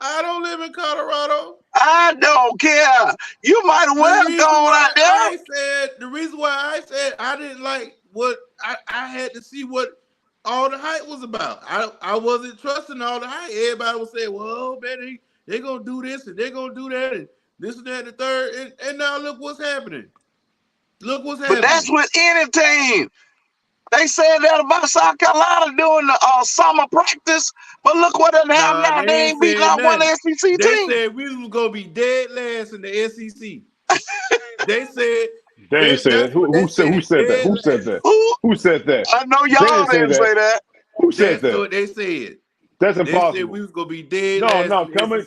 I don't live in Colorado. I don't care. You might as well go out there. The reason why I said I didn't like what I had to see what all the hype was about. I wasn't trusting all the hype. Everybody was saying, well, man, they gonna do this and they gonna do that and this and that and the third. And now look what's happening. Look what's happening. But that's with any team. They said that about South Carolina during the summer practice, but look what they have now. They ain't beat not one SEC team. They said we was gonna be dead last in the SEC. They said. They ain't said that. Who said that? Who said that? Who said that? I know y'all didn't say that. Who said that? That's what they said. That's impossible. They said we was gonna be dead. No, coming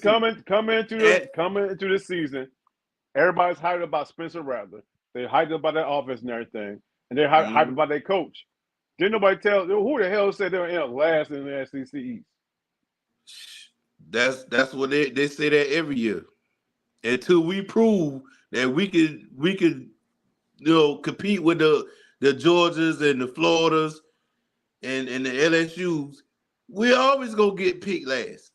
into this season, everybody's hyped about Spencer Rattler. They're hyped about that offense and everything, and they're hyped about their coach. Didn't nobody tell who the hell said they were in last in the SEC East? That's what they say that every year. Until we prove that we could compete with the Georgias and the Floridas and the LSUs, we always gonna get picked last.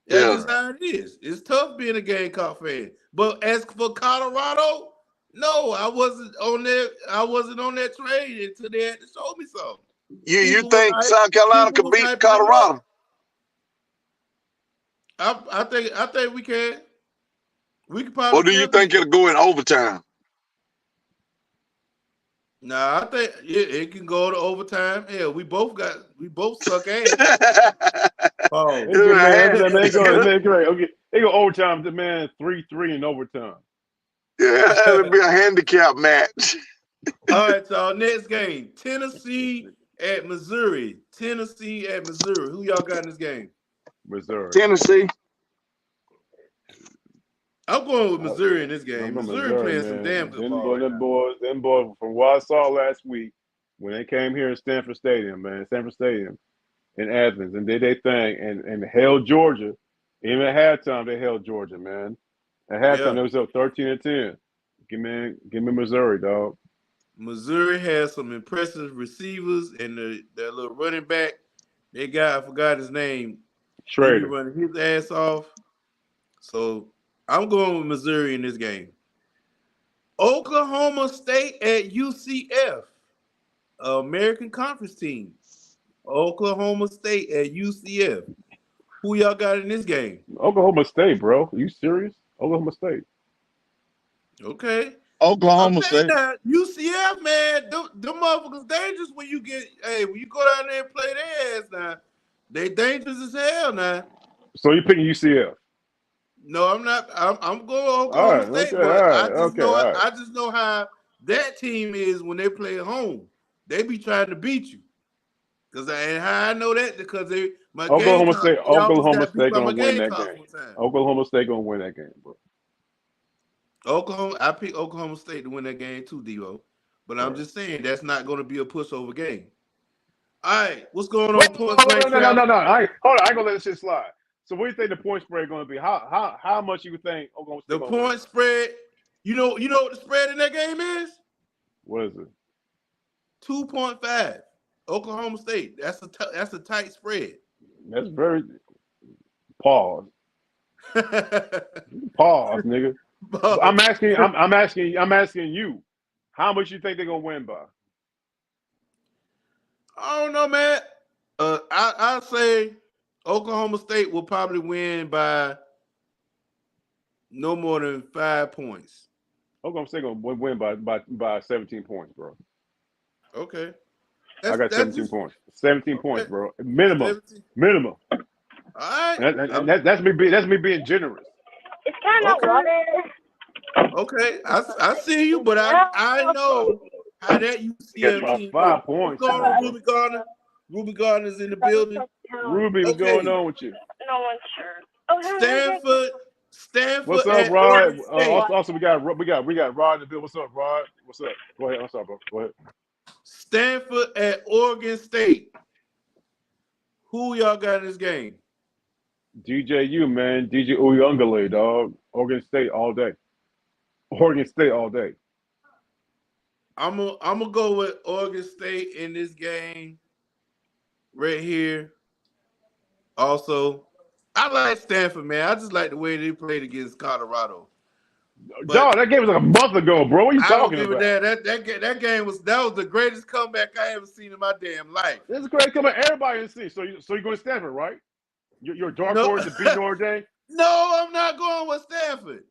That's just how it is. It's tough being a Gamecock fan. But as for Colorado, no, I wasn't on that train until they had to show me something. You think South Carolina could beat Colorado? I think we can. We could probably. Or do you think it'll go in overtime? Nah, I think it can go to overtime. Hell, we both suck ass. Oh, man, great. Okay, they go overtime. The man 3-3 in overtime. Yeah, it'll be a handicap match. All right, y'all. Next game: Tennessee at Missouri. Tennessee at Missouri. Who y'all got in this game? Missouri. Tennessee. I'm going with Missouri in this game. Missouri playing some damn good ball. Them boys, from what I saw last week, when they came here in Stanford Stadium in Athens, and did their thing and held Georgia. Even at halftime, they held Georgia, man. At halftime, it was up 13-10. Give me Missouri, dog. Missouri has some impressive receivers and that little running back. They got, I forgot his name. Schrader. Running his ass off. So I'm going with Missouri in this game. Oklahoma State at UCF. American Conference team. Oklahoma State at UCF. Who y'all got in this game? Oklahoma State, bro. Are you serious? Oklahoma State. Okay. Oklahoma State. UCF, man, them motherfuckers dangerous when you go down there and play their ass now. They dangerous as hell now. So you picking UCF? No, I'm not. I'm going Oklahoma State, but I just know how that team is when they play at home. They be trying to beat you. And how I know that because Oklahoma State gonna win that game. Oklahoma State gonna win that game, bro. I picked Oklahoma State to win that game too, DEBOE. But I'm just saying that's not going to be a pushover game. All right, what's going on? No. Hold on, I ain't gonna let this shit slide. So what do you think the point spread going to be? How much you think Oklahoma State? The point spread. You know what the spread in that game is? What is it? 2.5. Oklahoma State. That's a tight spread. That's very pause. Pause, nigga. I'm asking you. How much you think they're gonna win by? I don't know, man. I'll say Oklahoma State will probably win by no more than 5 points. Oklahoma State gonna win by 17 points, bro. Okay. I got 17 points. 17 points, bro. Minimum. 17. Minimum. All right. That's me being generous. It's kind of water. Okay, I see you, but I know how that UCF team. 5 points. What's going on, Ruby Gardner? Ruby Gardner's in the building. Ruby, what's going on with you? No one's sure. Oh, Stanford. What's up, Rod? Also, we got Rod in the building. What's up, Rod? What's up? Go ahead. I'm sorry, bro. Go ahead. Stanford at Oregon State. Who y'all got in this game? DJU, man. DJ Uyungale, dog. Oregon State all day. Oregon State all day. I'm gonna go with Oregon State in this game right here. Also, I like Stanford, man. I just like the way they played against Colorado. Dog, that game was like a month ago, bro. What are you I don't talking give about? a damn. That game was the greatest comeback I ever seen in my damn life. This is a great comeback. Everybody in see. So you're going to Stanford, right? You're a dark horse to beat Notre Dame? No, I'm not going with Stanford.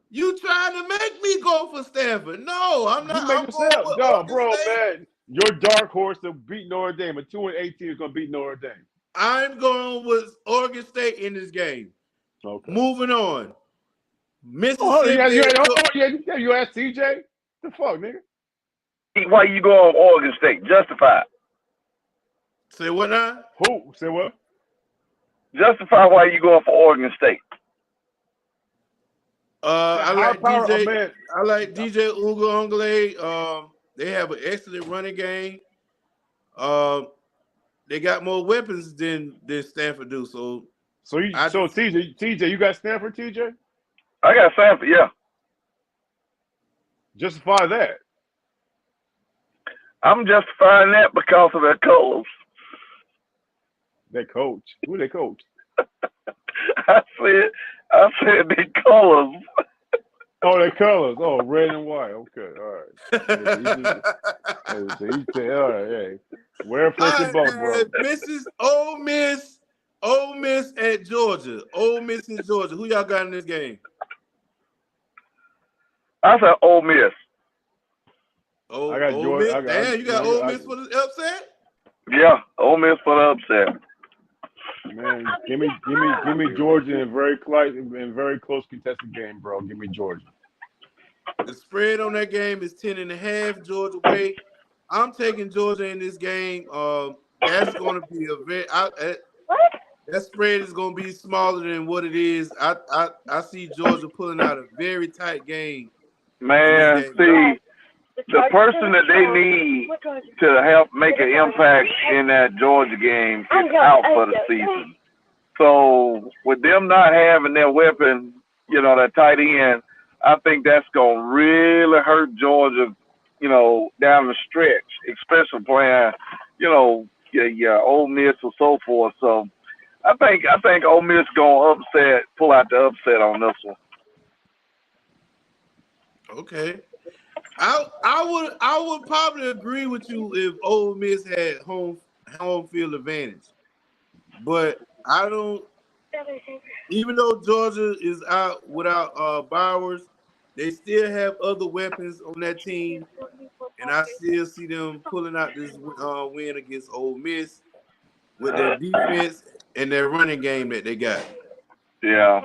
You trying to make me go for Stanford? No, I'm not. You make yourself. No, bro, man. Your dark horse to beat Notre Dame. A 2-18 is going to beat Notre Dame. I'm going with Oregon State in this game. Okay. Moving on. Mississippi. Oh, you asked TJ? The fuck, nigga? Why you going Oregon State? Justify. Say what now? Who? Say what? Justify why you going for Oregon State. I like DJ Uga. They have an excellent running game. They got more weapons than Stanford do. So TJ, you got Stanford, TJ? I got Stanford, yeah. Justify that. I'm justifying that because of their colors. Their coach. Who they coach? I said their colors. Oh, their colors. Oh, red and white. Okay, all right. All right, hey. Wear first and both, bro. Mrs. Ole Miss at Georgia. Ole Miss in Georgia. Who y'all got in this game? I said Ole Miss. I got Ole Georgia. Miss. You got Ole Miss for the upset? Yeah, Ole Miss for the upset. Man, give me Georgia in a very close contested game, bro. Give me Georgia. The spread on that game is 10.5 Georgia way. I'm taking Georgia in this game. That's going to be that spread is going to be smaller than what it is. I see Georgia pulling out a very tight game. Man, see, the person that they need to help make an impact in that Georgia game is out for the season. So with them not having their weapon, that tight end, I think that's going to really hurt Georgia, down the stretch, especially playing, Ole Miss or so forth. So I think Ole Miss going to pull out the upset on this one. Okay. I would probably agree with you if Ole Miss had home field advantage, but I don't. Even though Georgia is out without Bowers, they still have other weapons on that team, and I still see them pulling out this win against Ole Miss with their defense and their running game that they got. Yeah.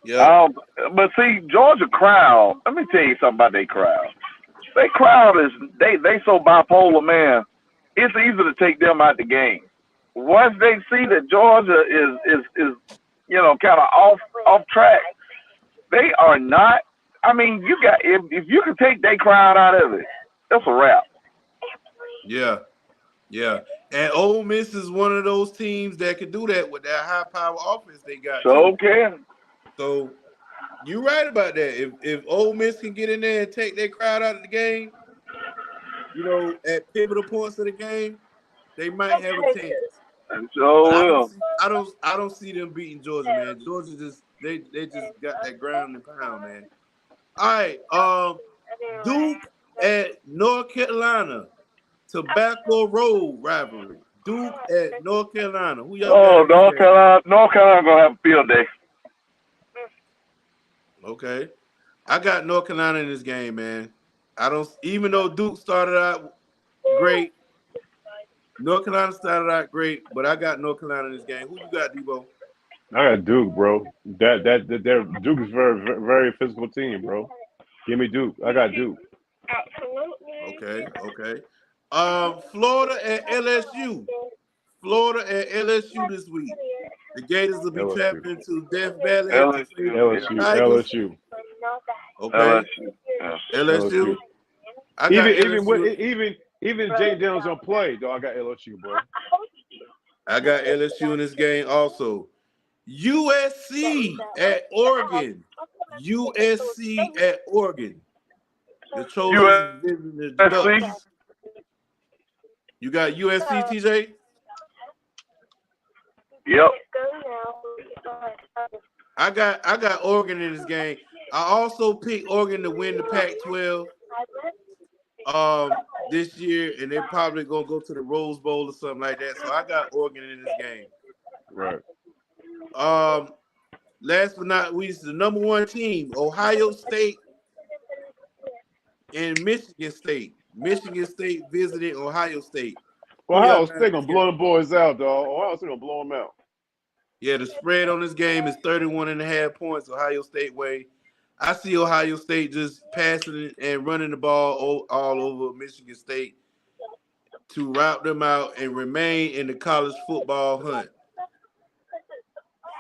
Yeah. But see, Georgia crowd. Let me tell you something about their crowd. Their crowd is they so bipolar, man. It's easy to take them out the game. Once they see that Georgia is kind of off track, they are not. I mean, you got if you can take their crowd out of it, that's a wrap. Yeah. And Ole Miss is one of those teams that can do that with that high power offense they got. So can. So you're right about that. If Ole Miss can get in there and take their crowd out of the game, at pivotal points of the game, they might have a chance. I don't see them beating Georgia, man. Georgia just they just got that ground and pound, man. All right, Duke at North Carolina, Tobacco Road rivalry. Duke at North Carolina. Who y'all got? North Carolina gonna have a field day. Okay, I got North Carolina in this game, man. Even though Duke started out great, North Carolina started out great, but I got North Carolina in this game. Who you got, DEBOE? I got Duke, bro. Their Duke is very, very physical team, bro. Give me Duke. I got Duke. Okay. Florida at LSU. Florida at LSU this week. The Gators will be trapped into Death Valley. LSU. Okay. LSU. Even Jay Daniels don't play, though. I got LSU, bro. I got LSU in this game also. USC at Oregon. USC at Oregon. The Trojans visiting the Ducks. You got USC, TJ? Yep. I got Oregon in this game. I also picked Oregon to win the Pac-12 this year, and they're probably gonna go to the Rose Bowl or something like that. So I got Oregon in this game. Right. Last but not least, the number one team, Ohio State and Michigan State. Michigan State visited Ohio State. Ohio State gonna blow the boys out, dog. Ohio State gonna blow them out. Yeah, the spread on this game is 31.5 points. Ohio State way. I see Ohio State just passing and running the ball all over Michigan State to route them out and remain in the college football hunt.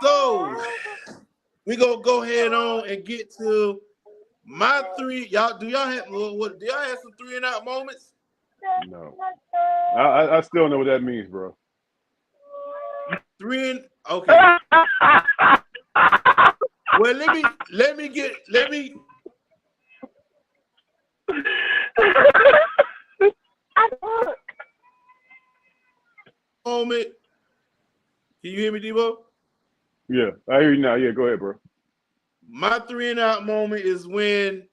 So we're gonna go ahead on and get to my three. Y'all, do y'all have some 3 and out moments? No. I still know what that means, bro. 3 and okay. Well, let me moment. Can you hear me, DEBOE? Yeah, I hear you now. Yeah, go ahead, bro. My 3 and out moment is when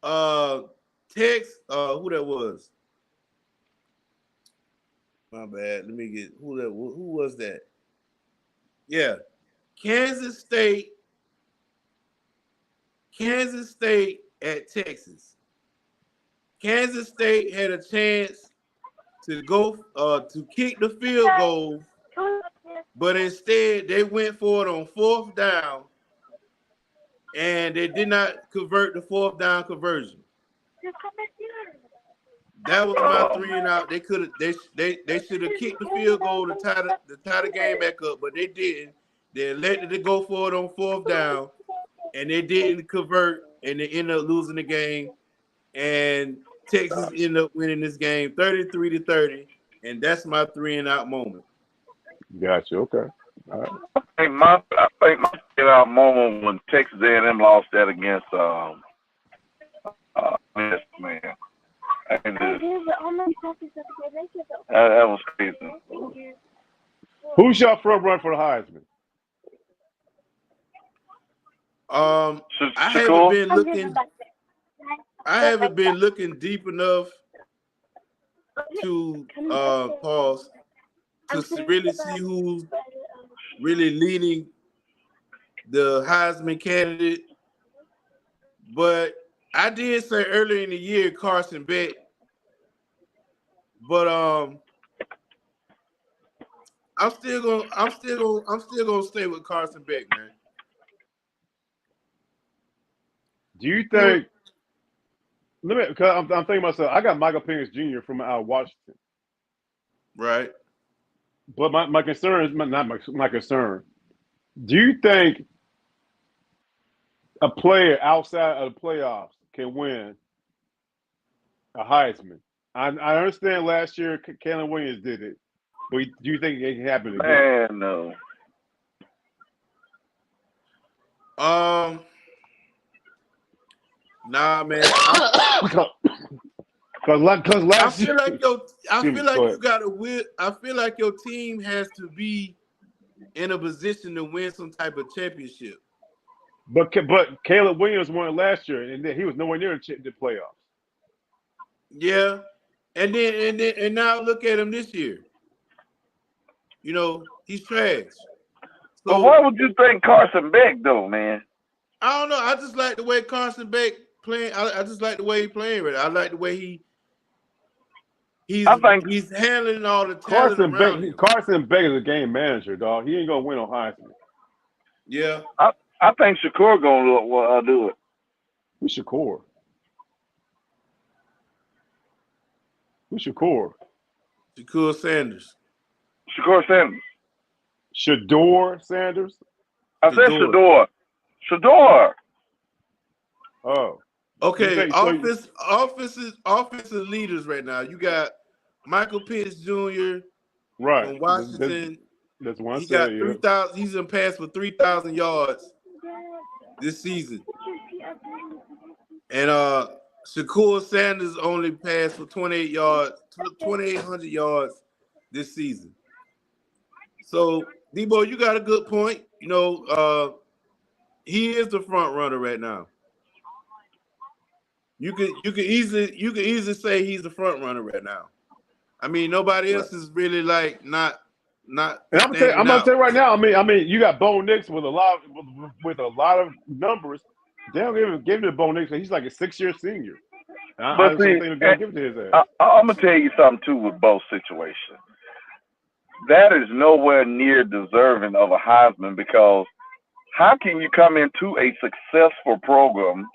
Tex who that was? My bad. Let me get who was that? Yeah. Kansas State at Texas. Kansas State had a chance to go to kick the field goal, but instead they went for it on 4th down, and they did not convert the 4th down conversion. That was my 3 and out. They should have kicked the field goal to tie the game back up, but they didn't. They elected to go for it on 4th down, and they didn't convert, and they ended up losing the game. And Texas ended up winning this game 33-30, and that's my 3 and out moment. Gotcha. Okay. All right. I think my 3 and out moment when Texas A&M lost that against this man. That was crazy. Who's your front run for the Heisman? I haven't been looking deep enough to pause to really see who's really leading the Heisman candidate. But I did say earlier in the year Carson Beck, but I'm still gonna stay with Carson Beck, man. Do you think? Because I'm thinking myself. I got Michael Penix Jr. from out of Washington, right? But my concern is not my concern. Do you think a player outside of the playoffs can win a Heisman? I understand last year Caleb Williams did it, but do you think it can happen again? Man, no. Nah, man. Because last year, I feel like you got to win. I feel like your team has to be in a position to win some type of championship. But Caleb Williams won it last year, and then he was nowhere near the playoffs. Yeah, and now look at him this year. You know, he's trash. So, but why would you think Carson Beck though, man? I don't know. I just like the way Carson Beck playing. I just like the way he playing with it. I like the way he's handling all the talent around him. Carson Beck is a game manager, dog. He ain't gonna win on Heisman. Yeah, I think Shakur gonna do it. Who's Shakur? Who's Shakur? Shakur Sanders. Shakur Sanders. Shador Sanders? I said Shador. Shador. Oh. Okay. Offensive leaders right now. You got Michael Penix Jr. Right. from Washington. That's one. He got 3,000. He's in pass for 3,000 yards this season. And Shakur Sanders only passed for 2,800 yards this season. So, DEBOE, you got a good point. You know, he is the front runner right now. You could easily say he's the front runner right now. I mean, nobody else is really like not. And I'm gonna tell you right now. I mean, you got Bo Nix with a lot of numbers. They don't even give it to Bo Nix. He's like a 6-year senior. But see, I'm gonna tell you something too with both situations. That is nowhere near deserving of a Heisman, because how can you come into a successful program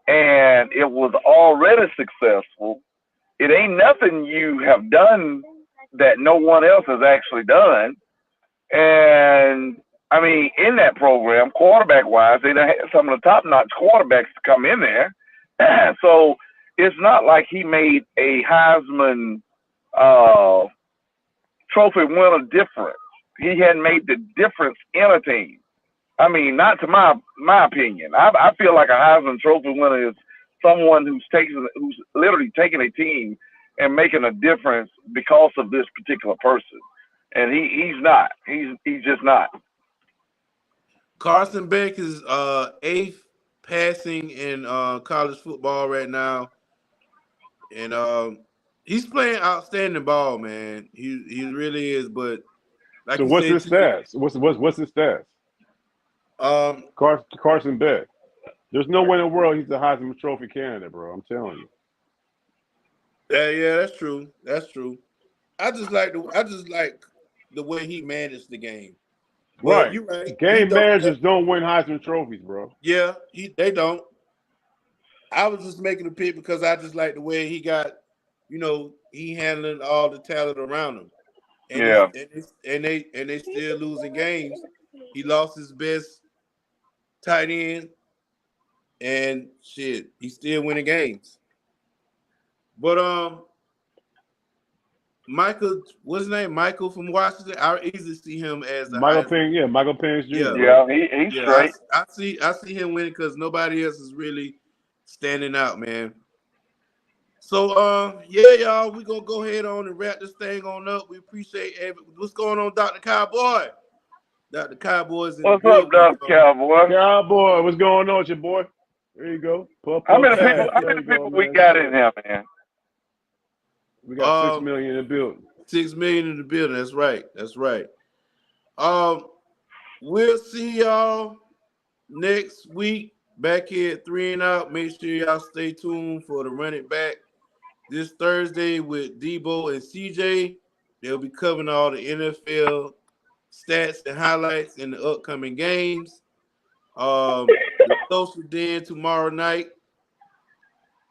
and it was already successful? It ain't nothing you have done that no one else has actually done. And I mean, in that program, quarterback wise, they had some of the top notch quarterbacks to come in there. So it's not like he made a Heisman trophy winner difference. He hadn't made the difference in a team. I mean, not to my opinion. I feel like a Heisman Trophy winner is someone who's literally taking a team and making a difference because of this particular person. And he's not. He's just not. Carson Beck is 8th passing in college football right now, and he's playing outstanding ball, man. He really is. But like, so what's his stats? What's his stats? Carson Beck. There's no way in the world he's a Heisman Trophy candidate, bro. I'm telling you. Yeah, that's true. That's true. I just like the way he managed the game. Well, Right. you're right. Game managers don't win Heisman trophies, bro. Yeah, they don't. I was just making a pick because I just like the way he got, he handling all the talent around him. And yeah. And they still losing games. He lost his best tight end, and shit, he's still winning games. But Michael, what's his name? Michael from Washington. I easily see him as Michael Penn. Yeah, Michael Penn Jr. Yeah, he's straight. I see him winning because nobody else is really standing out, man. So yeah, y'all, we're gonna go ahead on and wrap this thing on up. We appreciate what's going on, Dr. Cowboy. Dr. Cowboy's in What's the up, Dr. Cowboy? Cowboy, what's going on with your boy? There you go. How many people we got in here, man? We got 6 million in the building. 6 million in the building. That's right. That's right. We'll see y'all next week back here at 3 and Out. Make sure y'all stay tuned for the Run It Back this Thursday with DEBOE and CJ. They'll be covering all the NFL stats and highlights in the upcoming games. The social den tomorrow night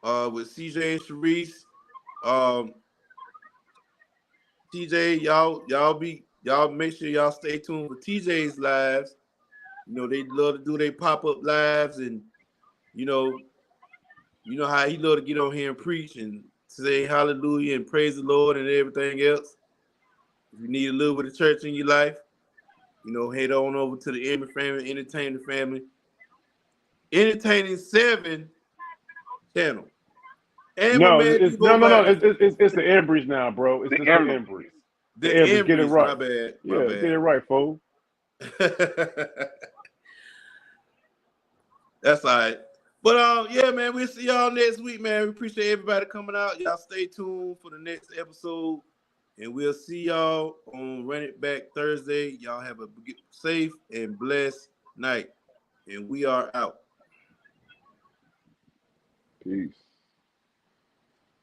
with CJ and Shereese. TJ, y'all make sure y'all stay tuned for TJ's lives. They love to do their pop-up lives, and you know how he love to get on here and preach and say hallelujah and praise the Lord and everything else. If you need a little bit of church in your life, head on over to the EmbryFamily Entertaining Entertaining 7 channel. And no, it's the Embrys now, bro. It's the Embrys. The Embrys, get it right. My bad. Get it right, folks. That's all right. But yeah, man, we'll see y'all next week, man. We appreciate everybody coming out. Y'all stay tuned for the next episode, and we'll see y'all on Run It Back Thursday. Y'all have a safe and blessed night, and we are out. Peace.